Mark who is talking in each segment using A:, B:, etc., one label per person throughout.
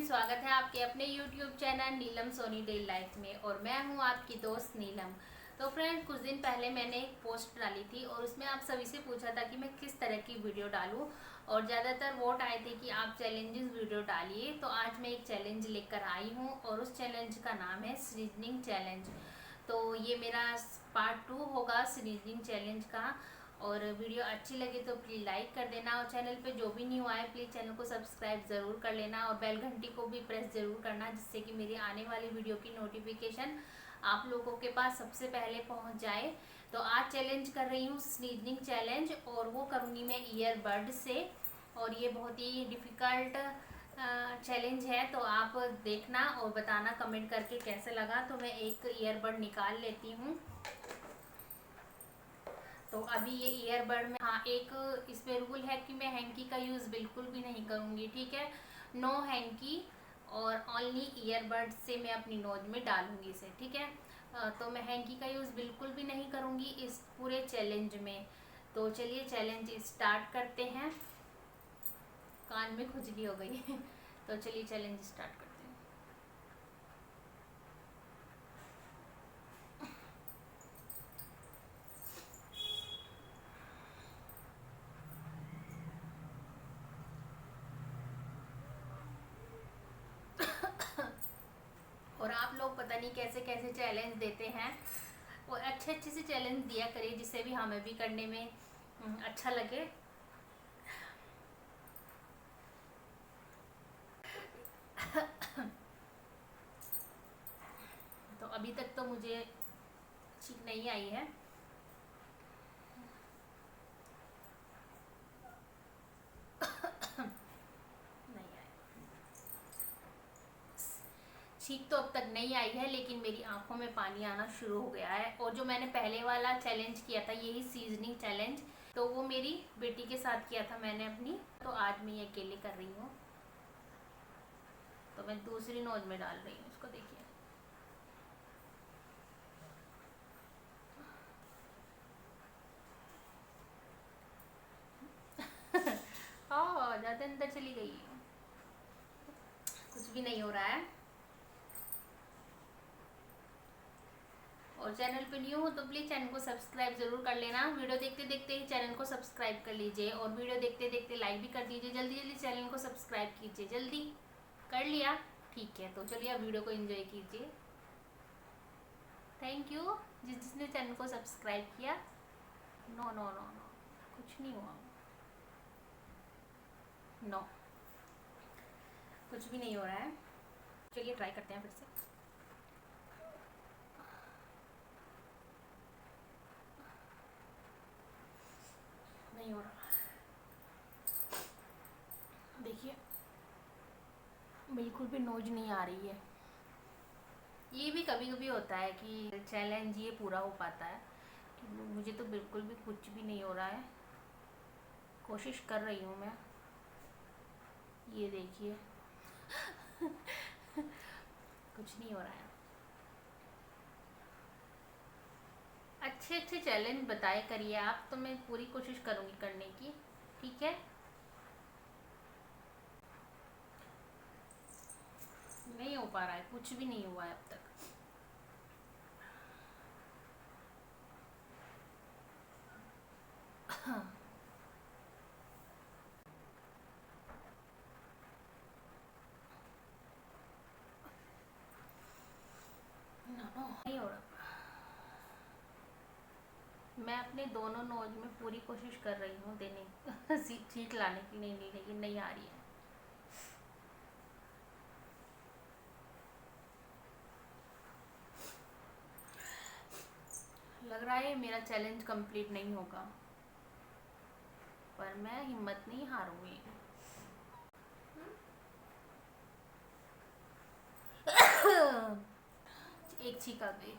A: Friends, स्वागत है आपके अपने YouTube चैनल नीलम सोनी डेली लाइफ में। और मैं हूं आपकी दोस्त नीलम। तो फ्रेंड्स, कुछ दिन पहले मैंने एक पोस्ट डाली थी और उसमें आप सभी से पूछा था कि मैं किस तरह की वीडियो डालूं, और ज़्यादातर वोट आए थे कि आप चैलेंजेस वीडियो डालिए। तो आज मैं एक चैलेंज लेकर आई हूँ और उस चैलेंज का नाम है सीजनिंग चैलेंज। तो ये मेरा पार्ट 2 होगा सीजनिंग चैलेंज का। और वीडियो अच्छी लगे तो प्लीज़ लाइक कर देना, और चैनल पे जो भी न्यू आए प्लीज़ चैनल को सब्सक्राइब ज़रूर कर लेना, और बेल घंटी को भी प्रेस ज़रूर करना, जिससे कि मेरी आने वाली वीडियो की नोटिफिकेशन आप लोगों के पास सबसे पहले पहुंच जाए। तो आज चैलेंज कर रही हूँ स्नीजनिंग चैलेंज, और वो करूँगी मैं ईयरबड से। और ये बहुत ही डिफ़िकल्ट चैलेंज है, तो आप देखना और बताना कमेंट करके कैसे लगा। तो मैं एक ईयरबड निकाल लेती हूँ। तो अभी ये ईयरबड में, हाँ, एक इसमें रूल है कि मैं हैंकी का यूज़ बिल्कुल भी नहीं करूँगी, ठीक है। नो हैंकी, और ओनली ईयरबड से मैं अपनी नोज में डालूँगी इसे, ठीक है। तो मैं हैंकी का यूज़ बिल्कुल भी नहीं करूँगी इस पूरे चैलेंज में। तो चलिए चैलेंज स्टार्ट करते हैं। कान में खुजली हो गई तो चलिए चैलेंज स्टार्ट करते हैं। और आप लोग पता नहीं कैसे कैसे चैलेंज देते हैं, और अच्छे अच्छे से चैलेंज दिया करिए जिससे भी हमें भी करने में अच्छा लगे। तो अभी तक तो मुझे ठीक नहीं आई है। नहीं आई, छींक तो अब तक नहीं आई है, लेकिन मेरी आंखों में पानी आना शुरू हो गया है। और जो मैंने पहले वाला चैलेंज किया था, यही सीजनिंग चैलेंज, तो वो मेरी बेटी के साथ किया था मैंने अपनी। तो आज मैं ये अकेले कर रही हूँ। तो मैं दूसरी नोज में डाल रही हूँ इसको, देखिए। हाँ, ज़्यादा अंदर चली गई, कुछ भी नहीं हो रहा है। और चैनल पे न्यू हो तो प्लीज़ चैनल को सब्सक्राइब ज़रूर कर लेना। वीडियो देखते देखते ही चैनल को सब्सक्राइब कर लीजिए, और वीडियो देखते देखते लाइक भी कर दीजिए। जल्दी जल्दी चैनल को सब्सक्राइब कीजिए, जल्दी कर लिया, ठीक है। तो चलिए अब वीडियो को एंजॉय कीजिए। थैंक यू जिसने चैनल को सब्सक्राइब किया। नो नो नो नो, कुछ नहीं हुआ, नो, कुछ भी नहीं हो रहा है। चलिए ट्राई करते हैं फिर से। नहीं हो रहा, देखिए बिल्कुल भी नोज नहीं आ रही है। ये भी कभी कभी होता है कि चैलेंज ये पूरा हो पाता है, कि मुझे तो बिल्कुल भी कुछ भी नहीं हो रहा है। कोशिश कर रही हूँ मैं, ये देखिए कुछ नहीं हो रहा है। अच्छे अच्छे चैलेंज बताए करिए आप, तो मैं पूरी कोशिश करूँगी करने की, ठीक है। नहीं हो पा रहा है, कुछ भी नहीं हुआ है अब तक। नहीं हो रहा। मैं अपने दोनों नोज में पूरी कोशिश कर रही हूँ देने सीट लाने की, नहीं नहीं, लेकिन नहीं आ रही है। लग रहा है मेरा चैलेंज कंप्लीट नहीं होगा, पर मैं हिम्मत नहीं हारूंगी। एक छींक आ गई।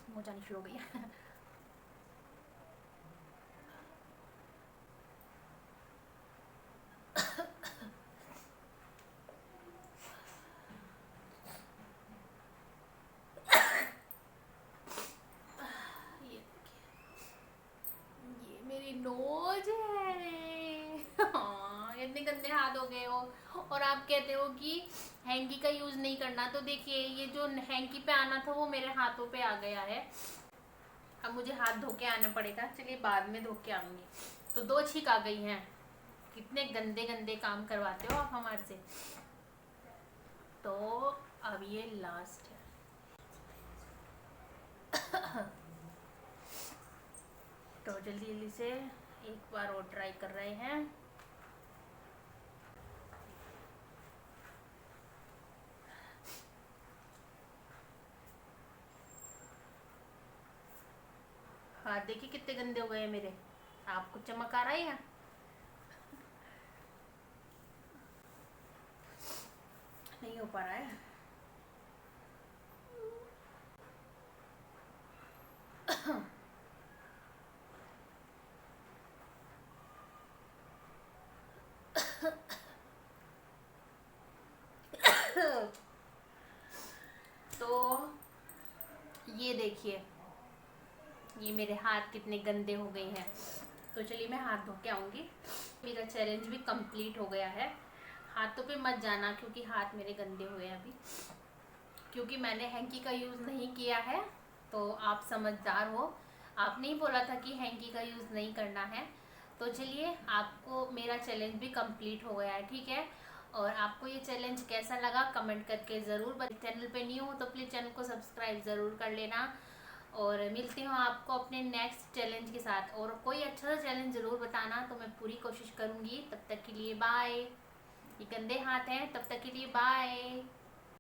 A: मुँह जानी शुरू हो गई है। नोज है। हाँ, इतने गंदे हाथ हो गए हो और आप कहते हो कि हैंकी का यूज नहीं करना। तो देखिए ये जो हैंकी पे आना था वो मेरे हाथों पे आ गया है। अब मुझे हाथ धो के आना पड़ेगा। चलिए बाद में धो के आऊंगी। तो 2 छींक आ गई हैं। कितने गंदे गंदे काम करवाते हो आप हमारे से। तो अब ये लास्ट है। तो जल्दी जल्दी से एक बार और ट्राई कर रहे हैं। हाथ देखिए कितने गंदे हो गए हैं मेरे। आपको चमक आ रहा है या नहीं हो पा रहा है। तो ये देखिए ये मेरे हाथ कितने गंदे हो गए हैं। तो चलिए मैं हाथ धो के आऊँगी। मेरा चैलेंज भी कंप्लीट हो गया है। हाथों पे मत जाना क्योंकि हाथ मेरे गंदे हुए हैं अभी, क्योंकि मैंने हैंकी का यूज़ नहीं किया है। तो आप समझदार हो, आपने ही बोला था कि हैंकी का यूज़ नहीं करना है। तो चलिए आपको मेरा चैलेंज भी कंप्लीट हो गया है, ठीक है। और आपको ये चैलेंज कैसा लगा कमेंट करके ज़रूर चैनल पे न्यू हो तो प्लीज़ चैनल को सब्सक्राइब ज़रूर कर लेना। और मिलती हूँ आपको अपने नेक्स्ट चैलेंज के साथ। और कोई अच्छा सा चैलेंज ज़रूर बताना तो मैं पूरी कोशिश करूँगी। तब तक के लिए बाय। ये गंदे हाथ हैं, तब तक के लिए बाय।